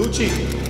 Lucian.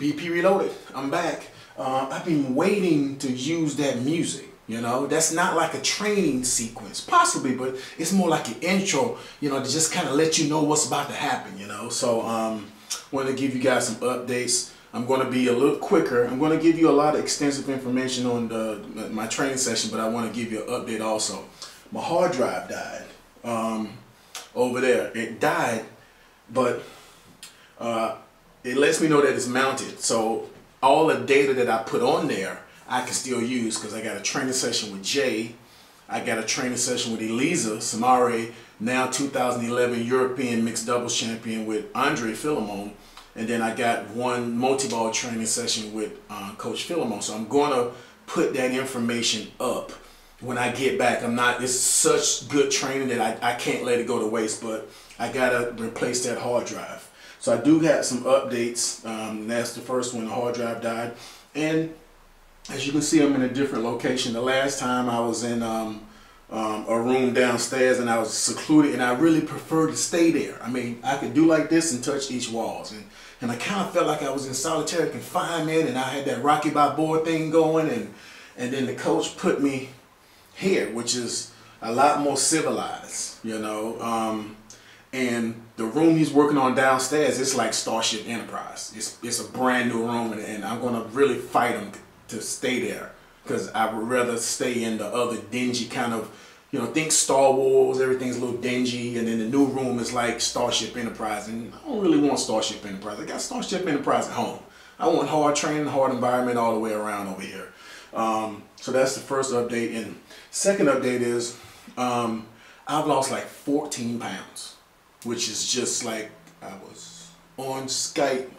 BP Reloaded, I'm back. I've been waiting to use that music, you know. That's not like a training sequence, possibly, but it's more like an intro, you know, to just kind of let you know what's about to happen, you know. So want to give you guys some updates. I'm going to be a little quicker. I'm going to give you a lot of extensive information on my training session, but I want to give you an update also. My hard drive died over there. It died, but it lets me know that it's mounted, so all the data that I put on there I can still use, because I got a training session with Jay, I got a training session with Elisa Samare, now 2011 European mixed doubles champion with Andre Philemon, and then I got one multi-ball training session with Coach Philemon. So I'm going to put that information up when I get back. It's such good training that I can't let it go to waste, but I gotta replace that hard drive. So I do have some updates. That's the first one. The hard drive died, and as you can see, I'm in a different location. The last time I was in a room downstairs, and I was secluded, and I really prefer to stay there. I mean, I could do like this and touch each walls, and I kind of felt like I was in solitary confinement, and I had that Rocky Balboa thing going, and then the coach put me here, which is a lot more civilized, you know. And the room he's working on downstairs, it's like Starship Enterprise. It's a brand new room, and I'm gonna really fight him to stay there, because I would rather stay in the other dingy kind of, you know, think Star Wars, everything's a little dingy, and then the new room is like Starship Enterprise, and I don't really want Starship Enterprise. I got Starship Enterprise at home. I want hard training, hard environment all the way around over here. So that's the first update. And second update is I've lost like 14 pounds. Which is just like, I was on Skype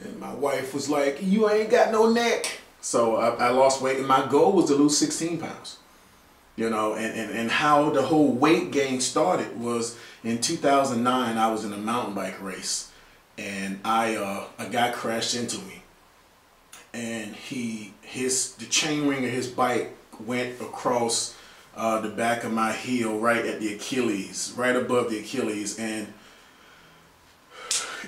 and my wife was like, you ain't got no neck. So I lost weight, and my goal was to lose 16 pounds. You know, and how the whole weight gain started was in 2009, I was in a mountain bike race, and a guy crashed into me, and the chain ring of his bike went across the back of my heel, right at the Achilles, right above the Achilles, and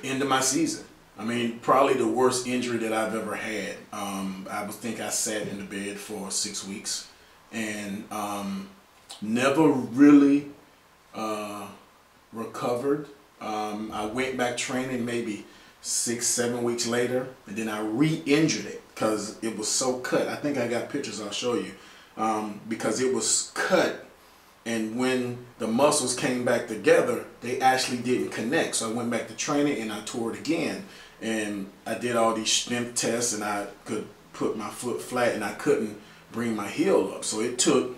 into my season. I mean, probably the worst injury that I've ever had. I think I sat in the bed for 6 weeks, and never really recovered. I went back training maybe 6-7 weeks later, and then I re-injured it because it was so cut. I think I got pictures I'll show you. Because it was cut, and when the muscles came back together, they actually didn't connect. So I went back to training, and I tore it again, and I did all these strength tests, and I could put my foot flat, and I couldn't bring my heel up. So it took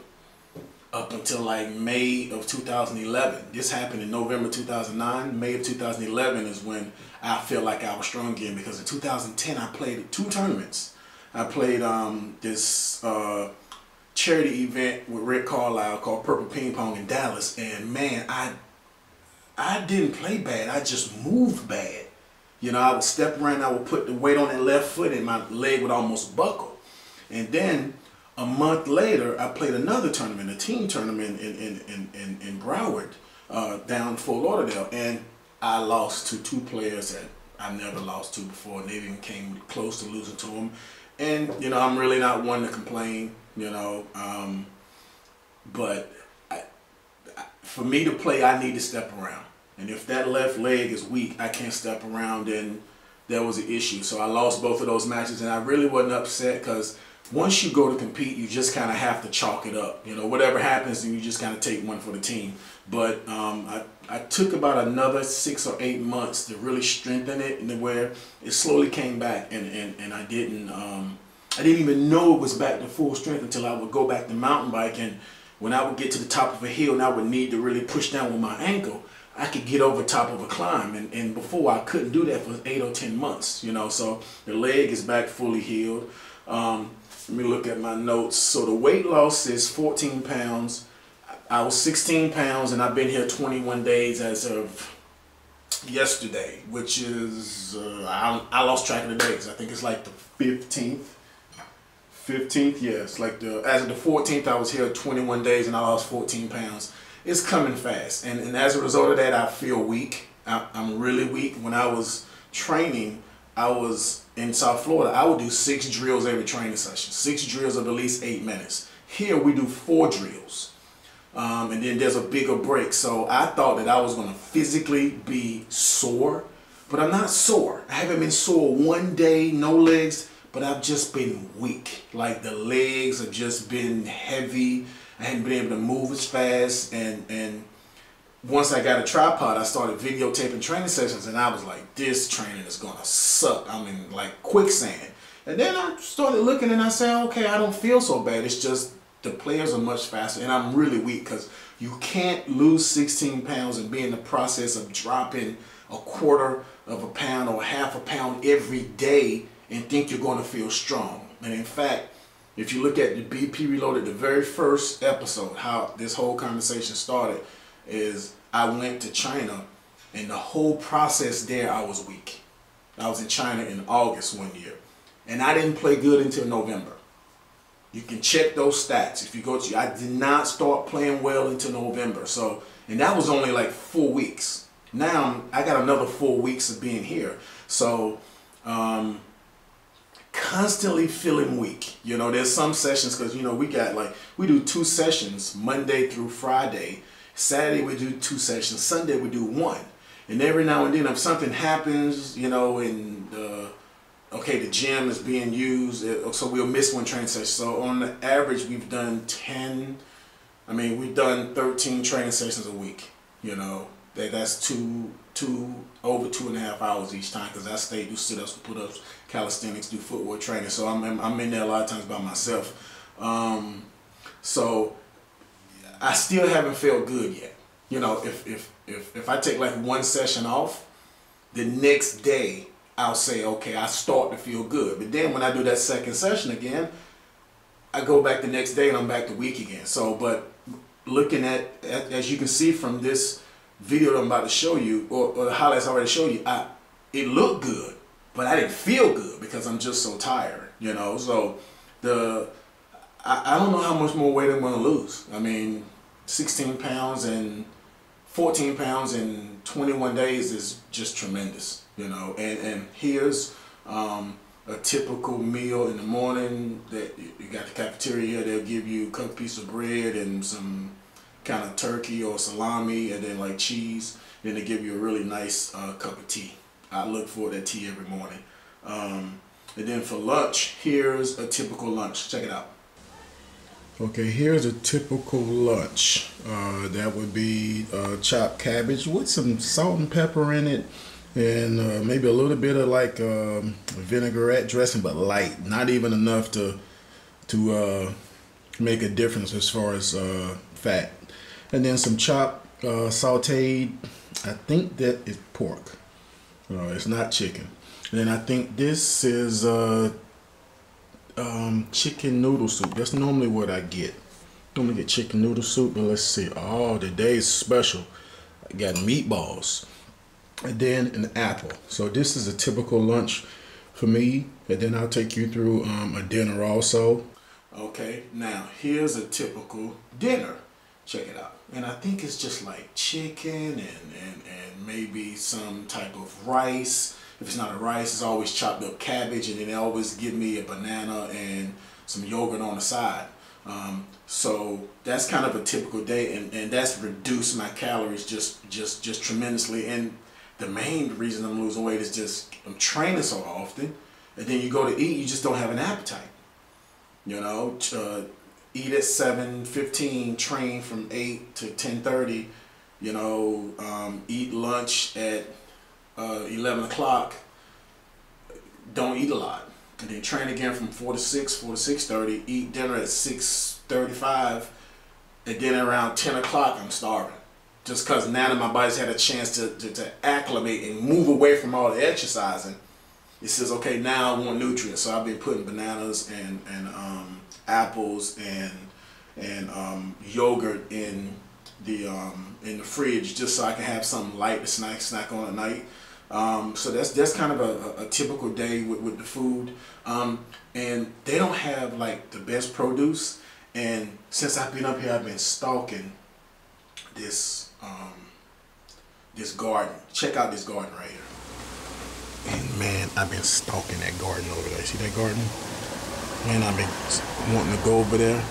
up until like May of 2011. This happened in November 2009. May of 2011 is when I felt like I was strong again, because in 2010 I played 2 tournaments. I played this charity event with Rick Carlisle called Purple Ping Pong in Dallas, and man, I didn't play bad, I just moved bad. You know, I would step around, I would put the weight on that left foot, and my leg would almost buckle. And then a month later, I played another tournament, a team tournament in Broward, down in Fort Lauderdale, and I lost to 2 players that I never lost to before, and they even came close to losing to them. And you know, I'm really not one to complain. you know. But for me to play, I need to step around. And if that left leg is weak, I can't step around, then there was an issue. So I lost both of those matches, and I really wasn't upset because once you go to compete, you just kind of have to chalk it up. You know, whatever happens, then you just kind of take one for the team. But I took about another 6 or 8 months to really strengthen it, and where it slowly came back, and I didn't even know it was back to full strength until I would go back to mountain bike, and when I would get to the top of a hill and I would need to really push down with my ankle, I could get over top of a climb, and before I couldn't do that for 8 or 10 months, you know. So the leg is back fully healed. Let me look at my notes. So the weight loss is 14 pounds. I was 16 pounds, and I've been here 21 days as of yesterday, which is, I lost track of the days. I think it's like the 15th. 15th, yes. Like as of the 14th, I was here 21 days, and I lost 14 pounds. It's coming fast, and as a result of that, I feel weak. I'm really weak. When I was training, I was in South Florida. I would do 6 drills every training session, 6 drills of at least 8 minutes. Here we do 4 drills, and then there's a bigger break. So I thought that I was going to physically be sore, but I'm not sore. I haven't been sore one day, no legs, but I've just been weak. Like the legs have just been heavy. I hadn't been able to move as fast, and once I got a tripod, I started videotaping training sessions, and I was like, this training is gonna suck. I'm in like quicksand. And then I started looking, and I said, okay, I don't feel so bad. It's just the players are much faster, and I'm really weak because you can't lose 16 pounds and be in the process of dropping a quarter of a pound or half a pound every day and think you're gonna feel strong. And in fact, if you look at the BP Reloaded, the very first episode, how this whole conversation started, is I went to China, and the whole process there, I was weak. I was in China in August one year, and I didn't play good until November. You can check those stats if you go to, I did not start playing well until November. So, and that was only like 4 weeks. Now I got another 4 weeks of being here. So, constantly feeling weak. You know, there's some sessions, because, you know, we do 2 sessions Monday through Friday. Saturday we do 2 sessions. Sunday we do 1. And every now and then, if something happens, you know, and okay, the gym is being used, so we'll miss 1 training session. So on the average, we've done 13 training sessions a week. You know, that's over 2.5 hours each time, because I stay, do sit-ups, put-ups, calisthenics, do footwork training. So I'm in there a lot of times by myself. So I still haven't felt good yet. You know, if I take like 1 session off, the next day I'll say, okay, I start to feel good. But then when I do that second session again, I go back the next day and I'm back to weak again. So, but looking at as you can see from this video that I'm about to show you, or the highlights I already showed you, it looked good, but I didn't feel good because I'm just so tired, you know. So I don't know how much more weight I'm going to lose. I mean, 16 pounds and 14 pounds in 21 days is just tremendous, you know. And here's a typical meal in the morning. That you got the cafeteria here. They'll give you a cut piece of bread and some kind of turkey or salami, and then like cheese. Then they give you a really nice cup of tea. I look for that tea every morning. And then for lunch, here's a typical lunch. Check it out. Okay, here's a typical lunch. That would be chopped cabbage with some salt and pepper in it, and maybe a little bit of like vinaigrette dressing, but light, not even enough to make a difference as far as fat. And then some chopped sauteed, I think that is pork. It's not chicken. And then I think this is chicken noodle soup. That's normally what I get. Normally get chicken noodle soup, but let's see. Oh, today's special. I got meatballs and then an apple. So this is a typical lunch for me, and then I'll take you through a dinner also. Okay, now here's a typical dinner. Check it out. And I think it's just like chicken and maybe some type of rice. If it's not a rice, it's always chopped up cabbage, and then they always give me a banana and some yogurt on the side. So that's kind of a typical day, and that's reduced my calories just tremendously. And the main reason I'm losing weight is just I'm training so often, and then you go to eat, you just don't have an appetite. You know, eat at 7:15, train from 8 to 10:30. You know, eat lunch at 11 o'clock. Don't eat a lot, and then train again from 4 to 6:30. Eat dinner at 6:35, and then around 10 o'clock I'm starving. Just because now that my body's had a chance to acclimate and move away from all the exercising, it says, okay, now I want nutrients. So I've been putting bananas and apples and yogurt in the fridge just so I can have something light to snack on at night. So that's kind of a typical day with the food. And they don't have like the best produce. And since I've been up here, I've been stalking this this garden. Check out this garden right here. And man, I've been stalking that garden over there. See that garden? Man, I've been wanting to go over there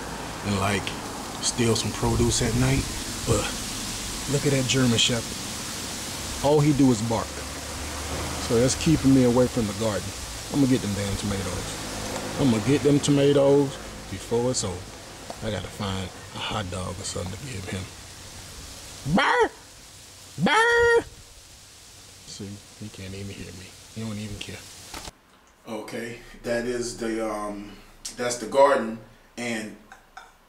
and like steal some produce at night. But look at that German Shepherd. All he do is bark. So that's keeping me away from the garden. I'm gonna get them damn tomatoes. I'm gonna get them tomatoes before it's over. I gotta find a hot dog or something to give him. Burr! Burr! See, he can't even hear me. He don't even care. Okay, that is that's the garden, and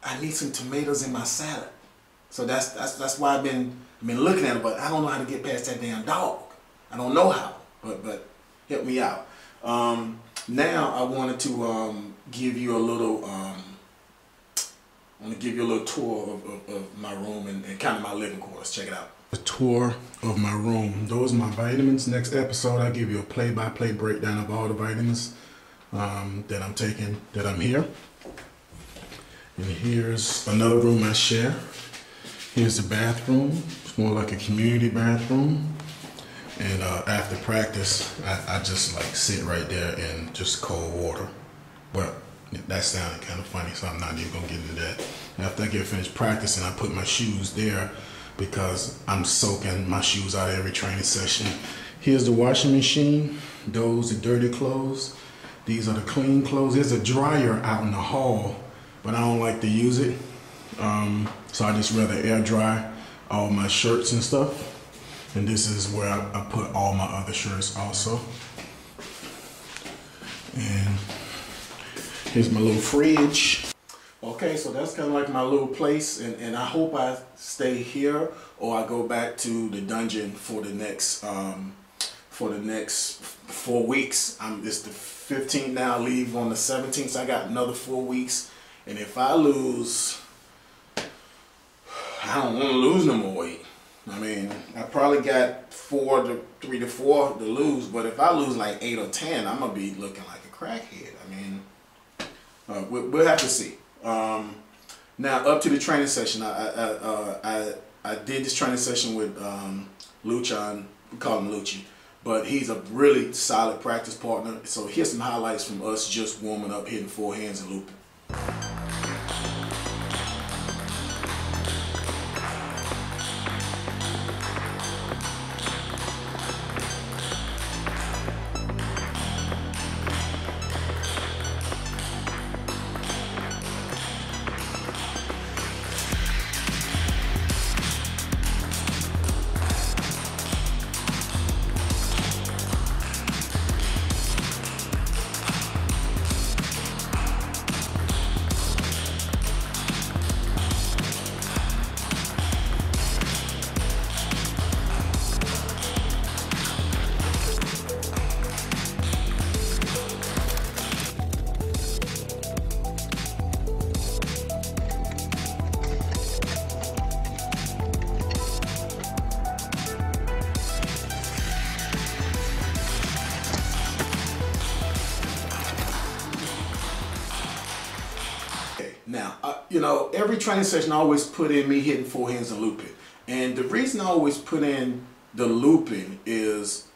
I need some tomatoes in my salad. So that's why I've been looking at it, but I don't know how to get past that damn dog. I don't know how, but help me out. Now I wanted to give you a little tour of my room and kind of my living quarters. Check it out. A tour of my room. Those are my vitamins. Next episode, I'll give you a play-by-play breakdown of all the vitamins that I'm taking, that I'm here. And here's another room I share. Here's the bathroom. It's more like a community bathroom. And after practice, I just like sit right there in just cold water. Well, that sounded kind of funny, so I'm not even gonna get into that. After I get finished practicing, I put my shoes there because I'm soaking my shoes out of every training session. Here's the washing machine. Those are dirty clothes. These are the clean clothes. There's a dryer out in the hall, but I don't like to use it. So I just rather air dry all my shirts and stuff. And this is where I put all my other shirts also. And here's my little fridge. Okay, so that's kind of like my little place, and I hope I stay here or I go back to the dungeon for the next 4 weeks. It's the 15th now, I leave on the 17th, so I got another 4 weeks. And if I lose, I don't want to lose no more weight. I mean, I probably got 3 to 4 to lose, but if I lose like 8 or 10, I'm gonna be looking like a crackhead. I mean, we'll have to see. Now up to the training session, I did this training session with Lucian. We call him Lucian, but he's a really solid practice partner. So here's some highlights from us just warming up, hitting forehands and looping. Now, you know, every training session I always put in me hitting forehands and looping. And the reason I always put in the looping is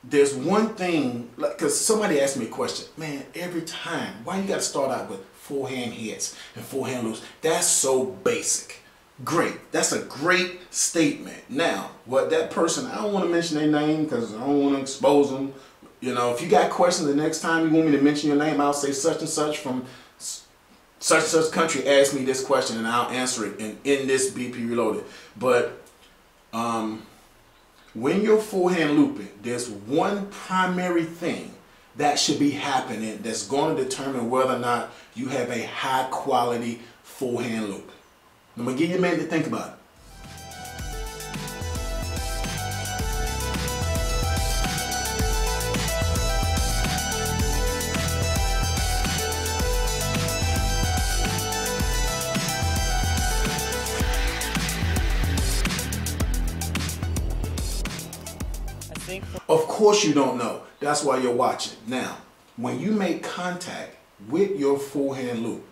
there's one thing, because somebody asked me a question, man, every time, why you got to start out with forehand hits and forehand loops? That's so basic. Great. That's a great statement. Now, what that person, I don't want to mention their name because I don't want to expose them. You know, if you got questions the next time you want me to mention your name, I'll say such and such from such and such country asked me this question and I'll answer it in this BP Reloaded. But when you're forehand looping, there's one primary thing that should be happening that's going to determine whether or not you have a high quality forehand loop. I'm going to give you a minute to think about it. Of course you don't know. That's why you're watching. Now, when you make contact with your forehand loop,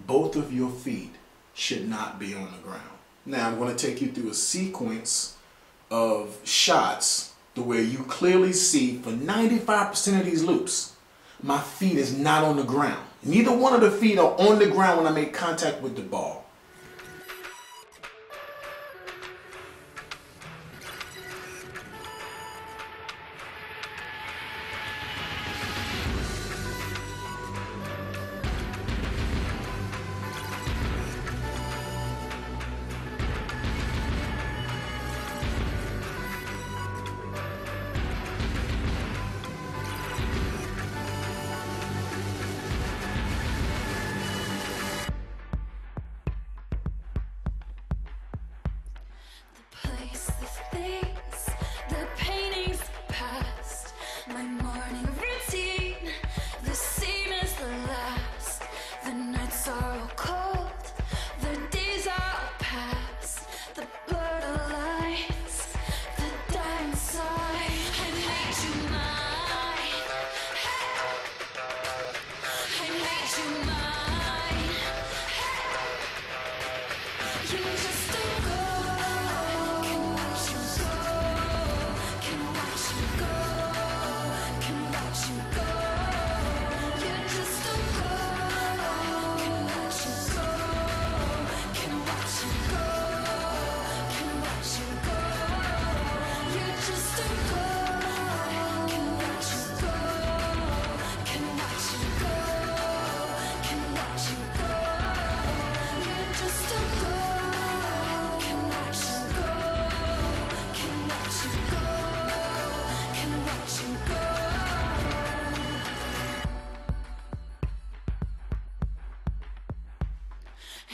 both of your feet should not be on the ground. Now, I'm going to take you through a sequence of shots to where you clearly see for 95% of these loops, my feet is not on the ground. Neither one of the feet are on the ground when I make contact with the ball.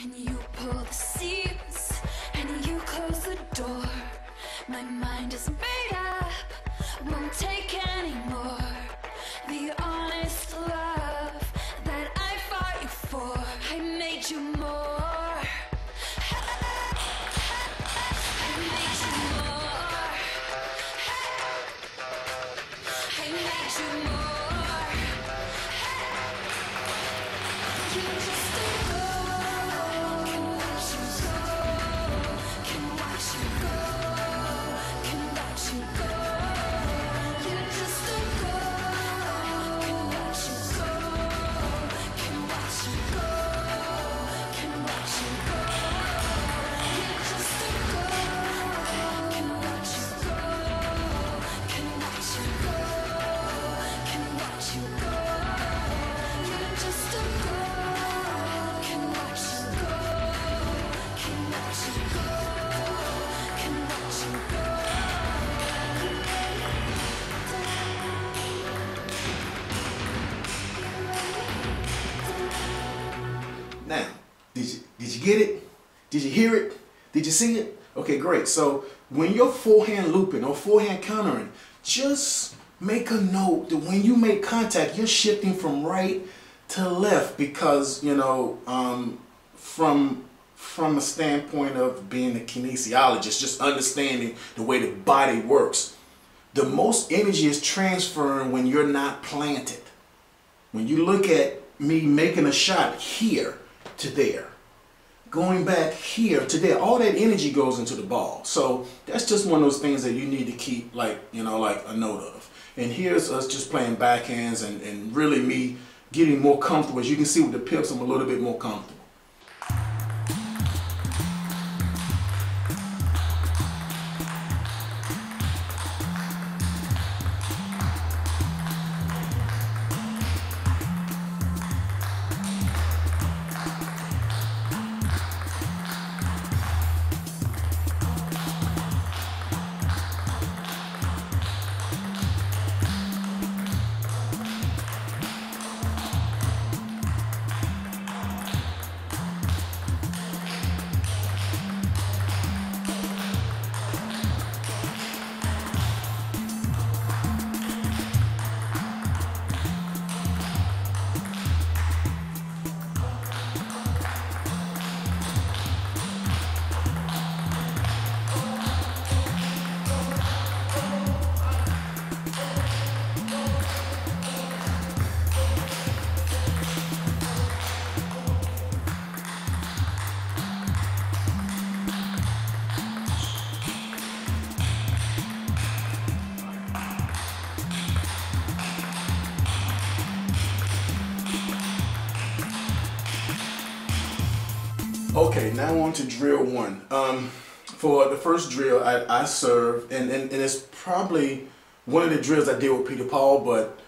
And you pull the seats, and you close the door. My mind is made up, won't take anymore. The honest love that I fought you for, I made you more. I made you more. I made you more. You just don't go. Now, did you get it? Did you hear it? Did you see it? Okay, great. So when you're forehand looping or forehand countering, just make a note that when you make contact, you're shifting from right to left because, you know, from a standpoint of being a kinesiologist, just understanding the way the body works, the most energy is transferring when you're not planted. When you look at me making a shot here to there, going back here to there, all that energy goes into the ball. So that's just one of those things that you need to keep, like, you know, like a note of. And here's us just playing backhands and really me getting more comfortable. As you can see with the pips, I'm a little bit more comfortable. Okay, now on to drill one. For the first drill, I serve, and it's probably one of the drills I did with Peter Paul, but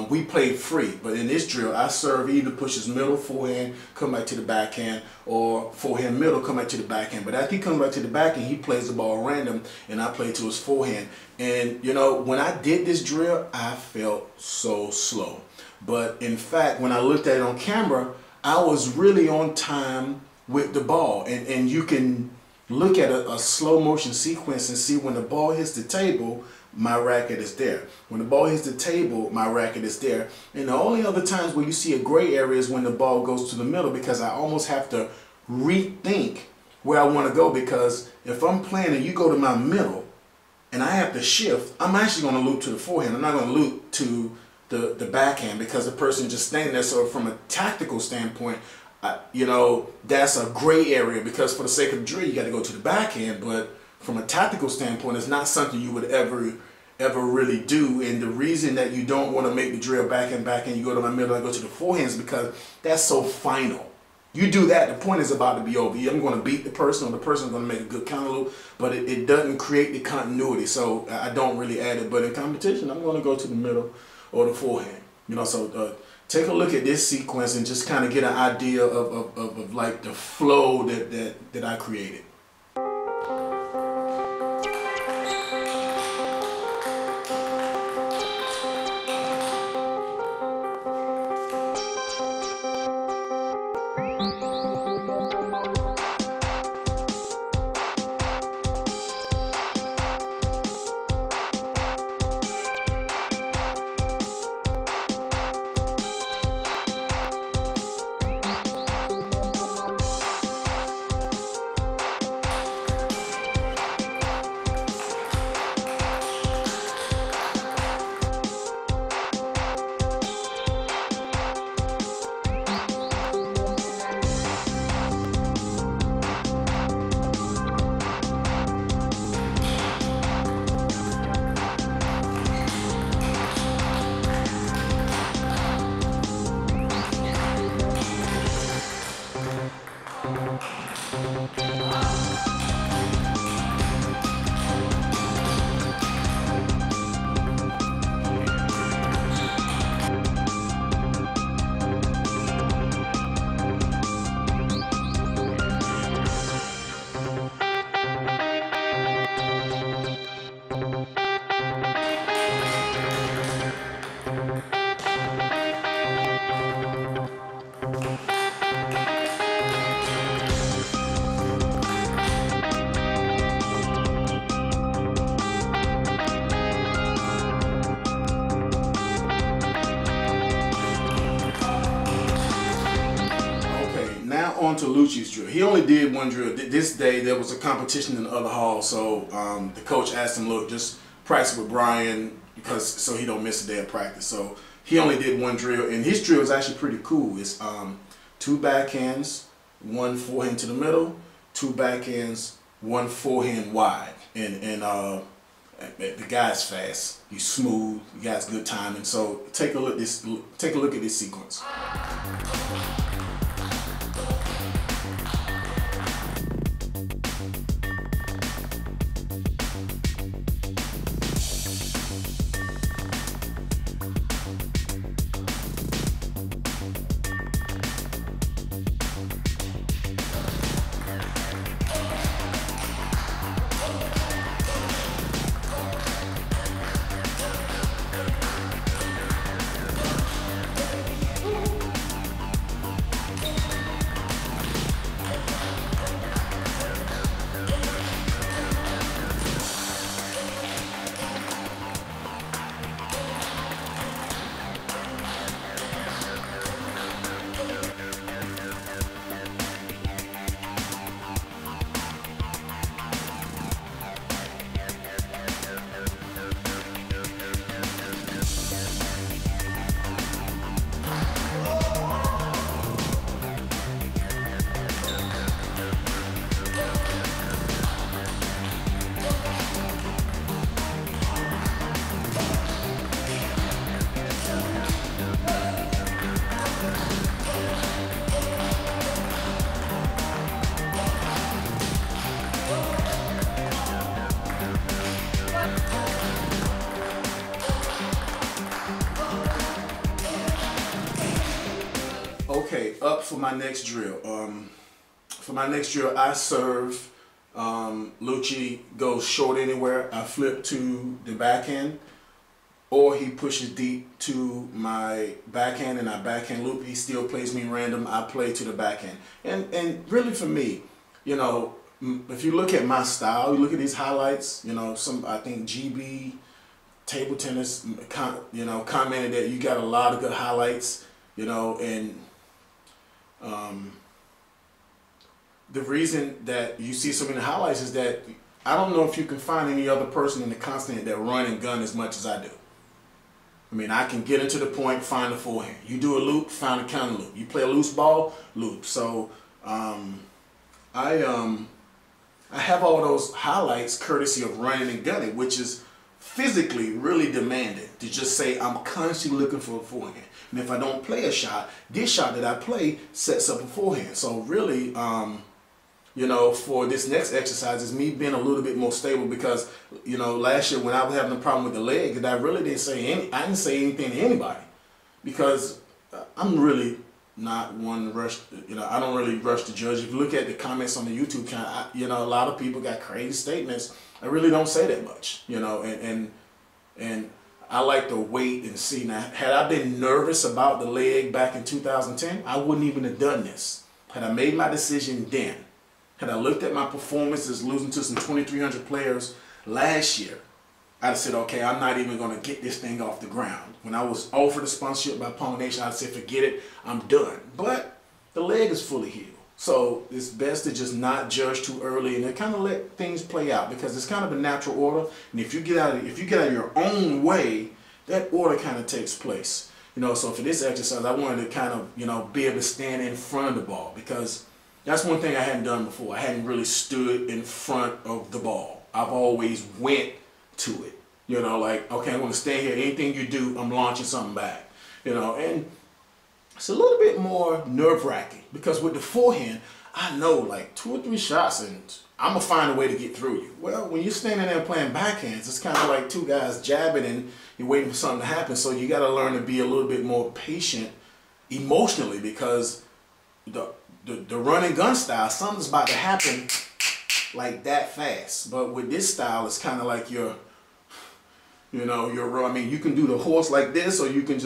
we played free. But in this drill, I serve, either pushes middle, forehand, come back to the backhand, or forehand, middle, come back to the backhand. But after he comes back to the backhand, he plays the ball random, and I play to his forehand. And, you know, when I did this drill, I felt so slow. But in fact, when I looked at it on camera, I was really on time with the ball, and you can look at a slow motion sequence and see when the ball hits the table, my racket is there. When the ball hits the table, my racket is there. And the only other times where you see a gray area is when the ball goes to the middle, because I almost have to rethink where I want to go, because if I'm playing and you go to my middle and I have to shift, I'm actually going to loop to the forehand. I'm not going to loop to the backhand, because the person just standing there. So from a tactical standpoint, you know, that's a gray area, because for the sake of the drill, you got to go to the backhand. But from a tactical standpoint, it's not something you would ever really do. And the reason that you don't want to make the drill backhand, you go to my middle, I go to the forehand, is because that's so final. You do that, the point is about to be over. I'm going to beat the person, or the person's going to make a good counter loop, but it doesn't create the continuity. So I don't really add it. But in competition, I'm going to go to the middle or the forehand. You know, so take a look at this sequence and just kind of get an idea of like the flow that I created. On to Luci's drill. He only did one drill. This day there was a competition in the other hall, so the coach asked him, look, just practice with Brian, because so he don't miss a day of practice. So he only did one drill, and his drill is actually pretty cool. It's 2 backhands, one forehand to the middle, two backhands, one forehand wide, and the guy's fast. He's smooth. He got good timing. So take a look at this. Take a look at this sequence. Okay, up for my next drill. I serve. Lucci goes short anywhere. I flip to the backhand, or he pushes deep to my backhand and I backhand loop. He still plays me random. I play to the backhand. And really for me, you know, if you look at my style, you look at these highlights, you know, I think GB Table Tennis, you know, commented that you got a lot of good highlights, you know, and the reason that you see so many highlights is that I don't know if you can find any other person in the continent that run and gun as much as I do. I mean, I can get into the point, find the forehand. You do a loop, find a counter loop. You play a loose ball, loop. So I have all those highlights courtesy of running and gunning, which is physically really demanding to just say I'm constantly looking for a forehand. And if I don't play a shot, this shot that I play sets up a forehand. So really, you know, for this next exercise is me being a little bit more stable because, you know, last year when I was having a problem with the leg, and I really didn't say anything to anybody because I'm really not one to rush, you know, I don't really rush to judge. If you look at the comments on the YouTube channel, you know, a lot of people got crazy statements. I really don't say that much, you know, and I like to wait and see. Now, had I been nervous about the leg back in 2010, I wouldn't even have done this. Had I made my decision then, had I looked at my performances losing to some 2,300 players last year, I'd have said, okay, I'm not even going to get this thing off the ground. When I was offered a sponsorship by Pong Nation, I'd say, forget it, I'm done. But the leg is fully healed. So it's best to just not judge too early and then kind of let things play out because it's kind of a natural order. And if you get out of your own way, that order kind of takes place. You know, so for this exercise, I wanted to kind of, you know, be able to stand in front of the ball because that's one thing I hadn't done before. I hadn't really stood in front of the ball. I've always went to it. You know, like, okay, I'm going to stay here. Anything you do, I'm launching something back. You know, and it's a little bit more nerve-wracking because with the forehand, I know like 2 or 3 shots and I'm going to find a way to get through you. Well, when you're standing there playing backhands, it's kind of like 2 guys jabbing and you're waiting for something to happen. So you got to learn to be a little bit more patient emotionally because the run and gun style, something's about to happen like that fast. But with this style, it's kind of like I mean, you can do the horse like this or you can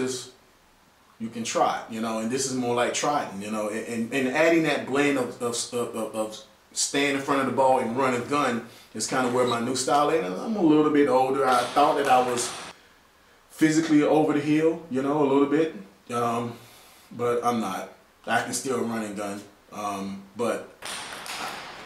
try it, you know, and this is more like trotting, you know, and adding that blend of staying in front of the ball and run and gun is kind of where my new style is. And I'm a little bit older. I thought that I was physically over the hill, you know, a little bit, but I'm not. I can still run and gun, but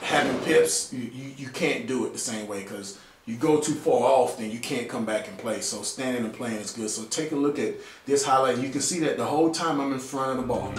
having pips, you can't do it the same way because you go too far off, then you can't come back and play. So standing and playing is good. So take a look at this highlight. You can see that the whole time I'm in front of the ball.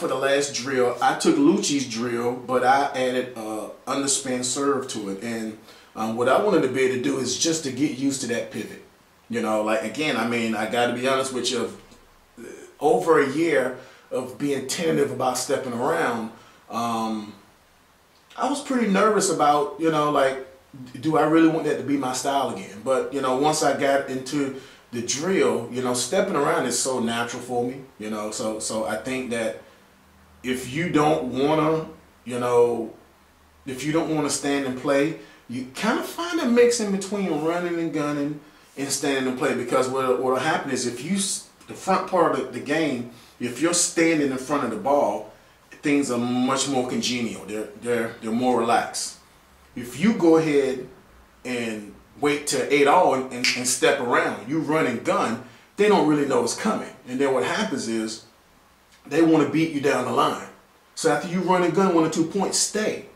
for the last drill. I took Luci's drill, but I added underspin serve to it. And what I wanted to be able to do is just to get used to that pivot. You know, like again, I mean, I got to be honest with you. Over a year of being tentative about stepping around, I was pretty nervous about, you know, like, do I really want that to be my style again? But, you know, once I got into the drill, you know, stepping around is so natural for me, you know, so I think that if you don't want to, you know, if you don't want to stand and play, you kind of find a mix in between running and gunning and standing and play, because what'll happen is if you, the front part of the game, if you're standing in front of the ball, things are much more congenial. They're more relaxed. If you go ahead and wait till 8-all and step around, you run and gun, they don't really know it's coming. And then what happens is they want to beat you down the line. So after you run and gun 1 or 2 points, stay.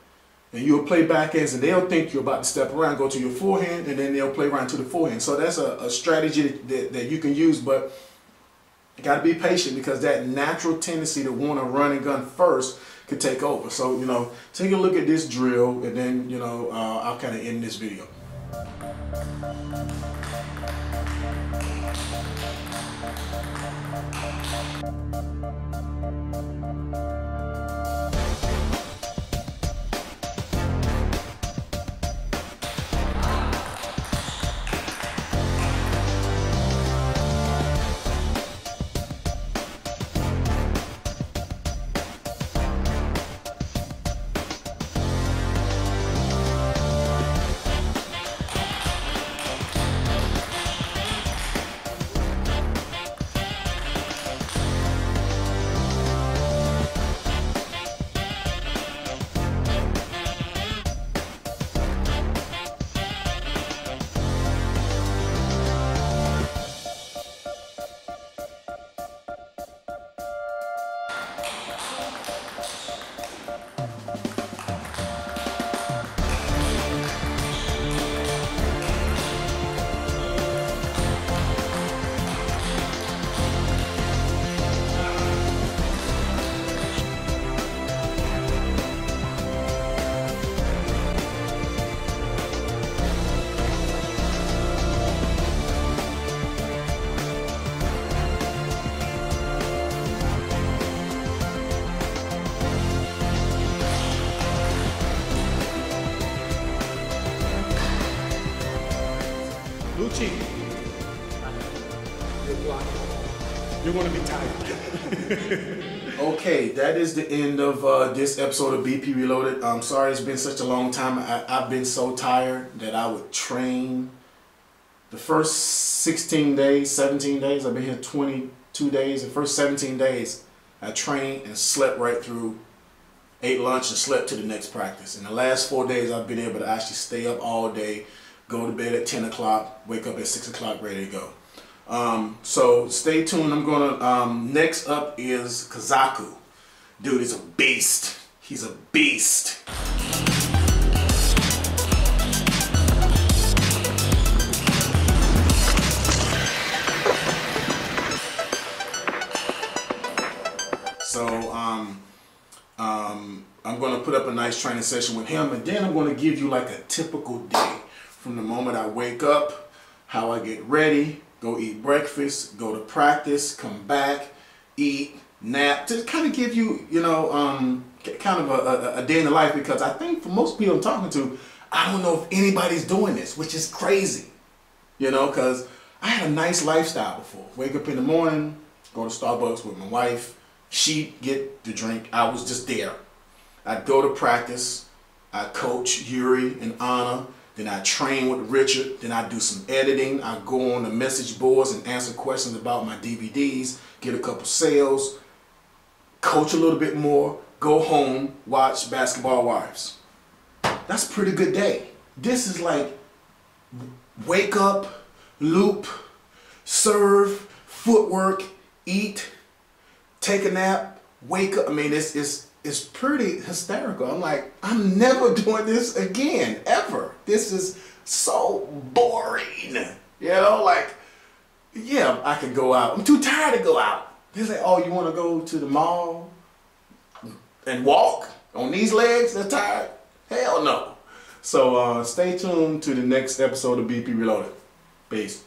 And you'll play backhands and they'll think you're about to step around, go to your forehand, and then they'll play around to the forehand. So that's a strategy that you can use, but you got to be patient, because that natural tendency to want to run and gun first could take over. So, you know, take a look at this drill, and then, you know, I'll kind of end this video. Luci, you're going to be tired. Okay, that is the end of this episode of BP Reloaded. I'm sorry it's been such a long time. I've been so tired that I would train the first 16 days, 17 days. I've been here 22 days. The first 17 days, I trained and slept right through, ate lunch and slept to the next practice. In the last 4 days, I've been able to actually stay up all day, go to bed at 10 o'clock, wake up at 6 o'clock, ready to go. So stay tuned. I'm gonna, next up is Kazaku. Dude is a beast. He's a beast. So, I'm gonna put up a nice training session with him, and then I'm gonna give you like a typical day from the moment I wake up, how I get ready, go eat breakfast, go to practice, come back, eat, nap, to kind of give you, you know, kind of a day in the life, because I think for most people I'm talking to, I don't know if anybody's doing this, which is crazy, you know, because I had a nice lifestyle before. Wake up in the morning, go to Starbucks with my wife, she'd get the drink, I was just there. I'd go to practice, I'd coach Yuri and Anna, then I train with Richard, then I do some editing, I go on the message boards and answer questions about my DVDs, get a couple sales, coach a little bit more, go home, watch Basketball Wives. That's a pretty good day. This is like wake up, loop, serve, footwork, eat, take a nap, wake up. I mean, it's pretty hysterical. I'm like, I'm never doing this again, ever. This is so boring. You know, like, yeah, I could go out. I'm too tired to go out. They say, oh, you want to go to the mall? and walk on these legs that's tired? Hell no. So stay tuned to the next episode of BP Reloaded. Peace.